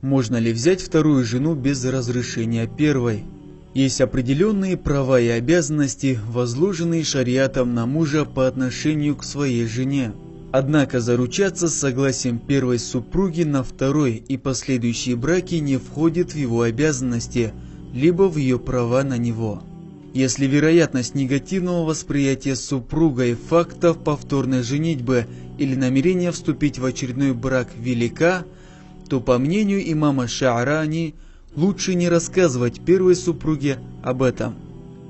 Можно ли взять вторую жену без разрешения первой? Есть определенные права и обязанности, возложенные шариатом на мужа по отношению к своей жене. Однако заручаться с согласием первой супруги на второй и последующие браки не входит в его обязанности, либо в ее права на него. Если вероятность негативного восприятия супругой фактов повторной женитьбы или намерения вступить в очередной брак велика, то, по мнению имама Шаарани, лучше не рассказывать первой супруге об этом.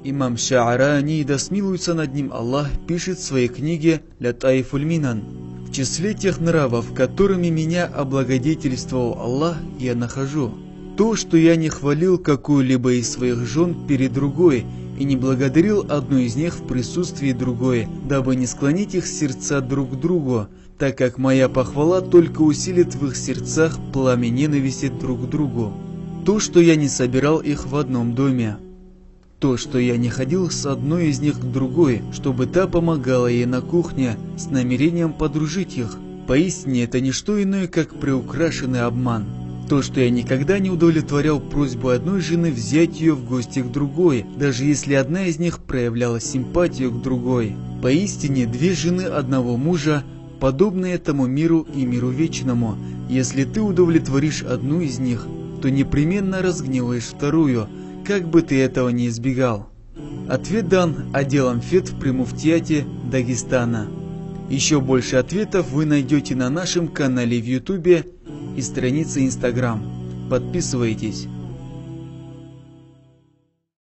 Имам Шаарани, да смилуется над ним Аллах, пишет в своей книге «Лятаифуль Минан»: «В числе тех нравов, которыми меня облагодетельствовал Аллах, я нахожу то, что я не хвалил какую-либо из своих жен перед другой и не благодарил одну из них в присутствии другой, дабы не склонить их сердца друг к другу, так как моя похвала только усилит в их сердцах пламя ненависти друг к другу. То, что я не собирал их в одном доме. То, что я не ходил с одной из них к другой, чтобы та помогала ей на кухне с намерением подружить их. Поистине это не что иное, как приукрашенный обман. То, что я никогда не удовлетворял просьбу одной жены взять ее в гости к другой, даже если одна из них проявляла симпатию к другой. Поистине две жены одного мужа подобны этому миру и миру вечному. Если ты удовлетворишь одну из них, то непременно разгневаешь вторую, как бы ты этого не избегал». Ответ дан отделом фетв при муфтияте Дагестана. Еще больше ответов вы найдете на нашем канале в Ютубе и странице Instagram. Подписывайтесь.